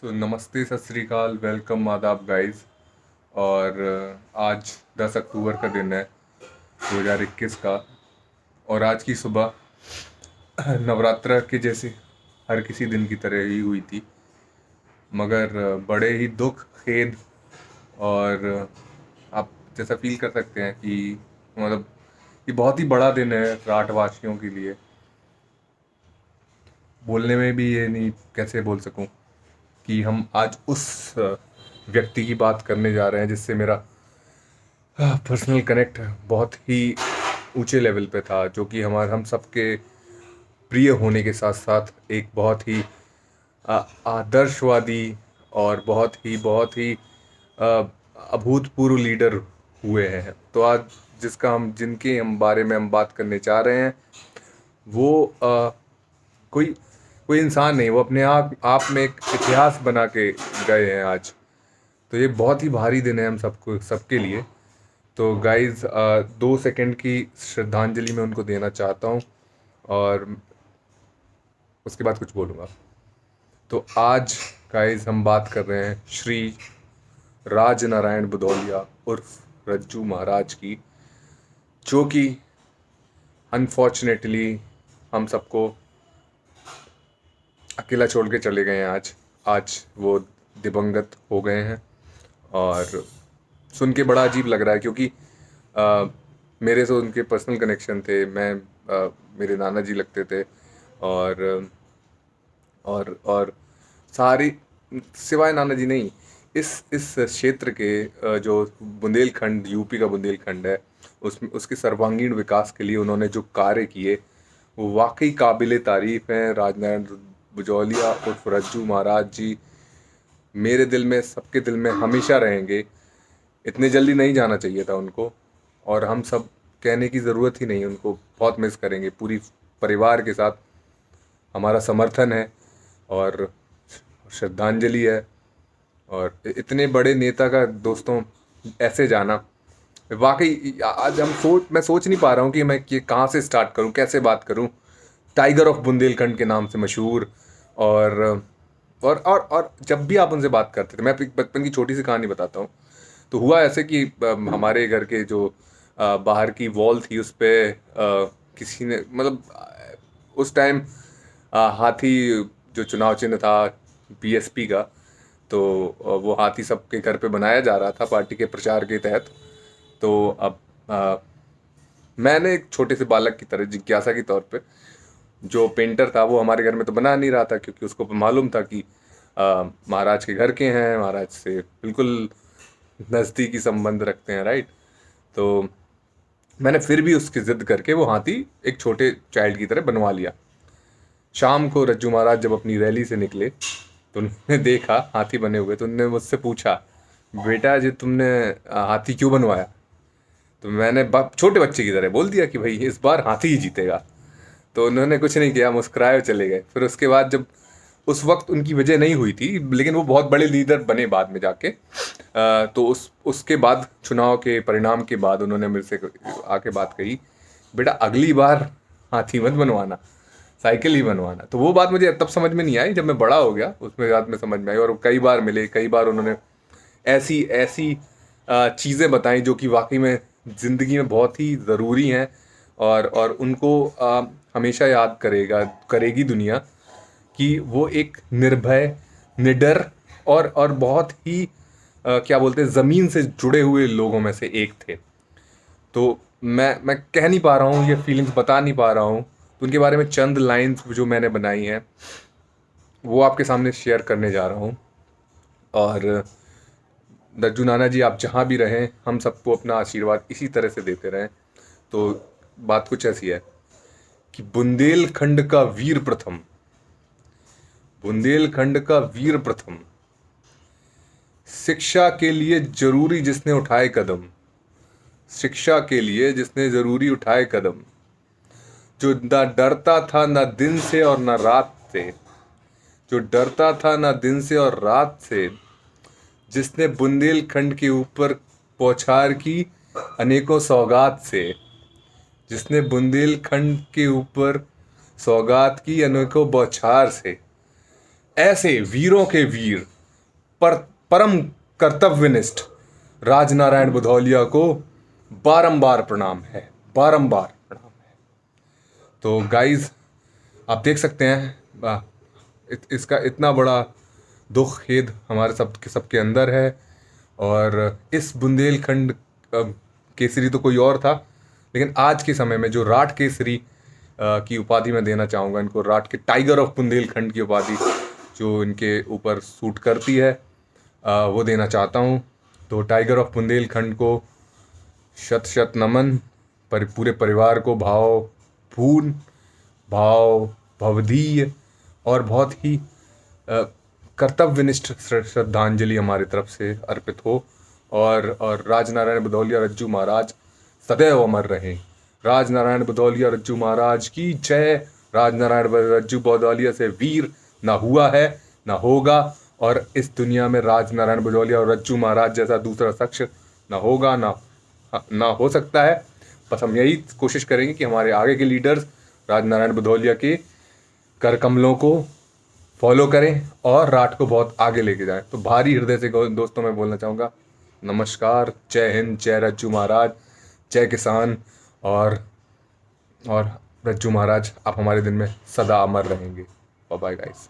नमस्ते, सत श्री अकाल, वेलकम, आदाब गाइस। और आज 10 अक्टूबर का दिन है 2021 का। और आज की सुबह नवरात्र के जैसे हर किसी दिन की तरह ही हुई थी, मगर बड़े ही दुख, खेद और आप जैसा फील कर सकते हैं कि मतलब ये बहुत ही बड़ा दिन है राठवासियों के लिए। बोलने में भी ये नहीं कैसे बोल सकूं कि हम आज उस व्यक्ति की बात करने जा रहे हैं जिससे मेरा पर्सनल कनेक्ट बहुत ही ऊंचे लेवल पे था, जो कि हमारे हम सबके प्रिय होने के साथ साथ एक बहुत ही आदर्शवादी और बहुत ही अभूतपूर्व लीडर हुए हैं। तो आज जिनके हम बारे में हम बात करने चाह रहे हैं, वो कोई कोई इंसान नहीं, वो अपने आप में एक इतिहास बना के गए हैं आज। तो ये बहुत ही भारी दिन है हम सबके लिए। तो गाइज 2 सेकंड की श्रद्धांजलि मैं उनको देना चाहता हूँ और उसके बाद कुछ बोलूँगा। तो आज गाइज हम बात कर रहे हैं श्री राज नारायण भदौलिया उर्फ रज्जू महाराज की, जो कि अनफॉर्चुनेटली हम सबको अकेला छोड़ के चले गए हैं। आज वो दिवंगत हो गए हैं और सुन के बड़ा अजीब लग रहा है, क्योंकि मेरे से उनके पर्सनल कनेक्शन थे। मेरे नाना जी लगते थे और और सारी, सिवाय नाना जी नहीं, इस क्षेत्र के जो बुंदेलखंड, यूपी का बुंदेलखंड है, उसमें उसके सर्वांगीण विकास के लिए उन्होंने जो कार्य किए वो वाकई काबिले तारीफ हैं। राजनारायण भदौलिया उर्फ रज्जू महाराज जी मेरे दिल में, सबके दिल में हमेशा रहेंगे। इतने जल्दी नहीं जाना चाहिए था उनको, और हम सब कहने की ज़रूरत ही नहीं, उनको बहुत मिस करेंगे। पूरी परिवार के साथ हमारा समर्थन है और श्रद्धांजलि है। और इतने बड़े नेता का दोस्तों ऐसे जाना, वाकई आज मैं सोच नहीं पा रहा हूँ कि मैं ये कहाँ से स्टार्ट करूँ, कैसे बात करूँ। टाइगर ऑफ बुंदेलखंड के नाम से मशहूर। और और जब भी आप उनसे बात करते थे, मैं अपनी बचपन की छोटी सी कहानी बताता हूँ। तो हुआ ऐसे कि हमारे घर के जो बाहर की वॉल थी, उस पे किसी ने, मतलब उस टाइम हाथी जो चुनाव चिन्ह था बीएसपी का, तो वो हाथी सबके घर पे बनाया जा रहा था पार्टी के प्रचार के तहत। तो अब मैंने एक छोटे से बालक की तरह, जिज्ञासा के तौर पे, जो पेंटर था वो हमारे घर में तो बना नहीं रहा था, क्योंकि उसको मालूम था कि महाराज के घर के हैं, महाराज से बिल्कुल नज़दीकी संबंध रखते हैं, राइट। तो मैंने फिर भी उसकी ज़िद करके वो हाथी एक छोटे चाइल्ड की तरह बनवा लिया। शाम को रज्जू महाराज जब अपनी रैली से निकले तो उन्होंने देखा हाथी बने हुए, तो उन्होंने मुझसे पूछा, बेटा जी तुमने हाथी क्यों बनवाया? तो मैंने छोटे बच्चे की तरह बोल दिया कि भाई इस बार हाथी ही जीतेगा। तो उन्होंने कुछ नहीं किया, मुस्कुराए और चले गए। फिर उसके बाद, जब उस वक्त उनकी वजह नहीं हुई थी, लेकिन वो बहुत बड़े लीडर बने बाद में जाके, तो उसके बाद चुनाव के परिणाम के बाद उन्होंने मेरे से आके बात कही, बेटा अगली बार हाथी मत बनवाना, साइकिल ही बनवाना। तो वो बात मुझे तब समझ में नहीं आई, जब मैं बड़ा हो गया उसमें बाद में समझ में आई। और कई बार मिले, कई बार उन्होंने ऐसी ऐसी चीज़ें बताई जो कि वाकई में ज़िंदगी में बहुत ही ज़रूरी हैं। और उनको हमेशा याद करेगी दुनिया, कि वो एक निर्भय, निडर और बहुत ही क्या बोलते हैं, ज़मीन से जुड़े हुए लोगों में से एक थे। तो मैं कह नहीं पा रहा हूँ, ये फीलिंग्स बता नहीं पा रहा हूँ। तो उनके बारे में चंद लाइंस जो मैंने बनाई हैं वो आपके सामने शेयर करने जा रहा हूँ। और रज्जू नाना जी, आप जहाँ भी रहें, हम सबको अपना आशीर्वाद इसी तरह से देते रहें। तो बात कुछ ऐसी है कि बुंदेलखंड का वीर प्रथम, बुंदेलखंड का वीर प्रथम, शिक्षा के लिए जरूरी जिसने उठाए कदम, शिक्षा के लिए जिसने जरूरी उठाए कदम, जो ना डरता था ना दिन से और ना रात से, जो डरता था ना दिन से और रात से, जिसने बुंदेलखंड के ऊपर बौछार की अनेकों सौगात से, जिसने बुंदेलखंड के ऊपर सौगात की अनेकों बौछार से, ऐसे वीरों के वीर पर परम कर्तव्यनिष्ठ राजनारायण बुधौलिया को बारंबार प्रणाम है, बारंबार प्रणाम है। तो गाइज, आप देख सकते हैं इसका इतना बड़ा दुख खेद हमारे सबके अंदर है। और इस बुंदेलखंड केसरी तो कोई और था, लेकिन आज के समय में जो राठ केसरी की उपाधि मैं देना चाहूँगा इनको, राठ के टाइगर ऑफ बुंदेलखंड की उपाधि जो इनके ऊपर सूट करती है, वो देना चाहता हूँ। तो टाइगर ऑफ बुंदेलखंड को शत शत नमन, पूरे परिवार को भावपूर्ण, भाव भवदीय और बहुत ही कर्तव्यनिष्ठ श्रद्धांजलि हमारी तरफ से अर्पित हो। और राजनारायण बुधौलिया रज्जू महाराज सदैव अमर रहें। राजनारायण बुधौलिया रज्जू महाराज की जय। राजनारायण रज्जू बुधौलिया से वीर ना हुआ है ना होगा, और इस दुनिया में राजनारायण बुधौलिया और रज्जू महाराज जैसा दूसरा शख्स ना होगा ना हो सकता है। बस हम यही कोशिश करेंगे कि हमारे आगे के लीडर्स राजनारायण बुधौलिया के कर कमलों को फॉलो करें और राठ को बहुत आगे लेके जाएं। तो भारी हृदय से दोस्तों मैं बोलना चाहूँगा, नमस्कार, जय हिंद, जय रज्जू महाराज, जय किसान। और रज्जू महाराज, आप हमारे दिन में सदा अमर रहेंगे। Bye bye guys.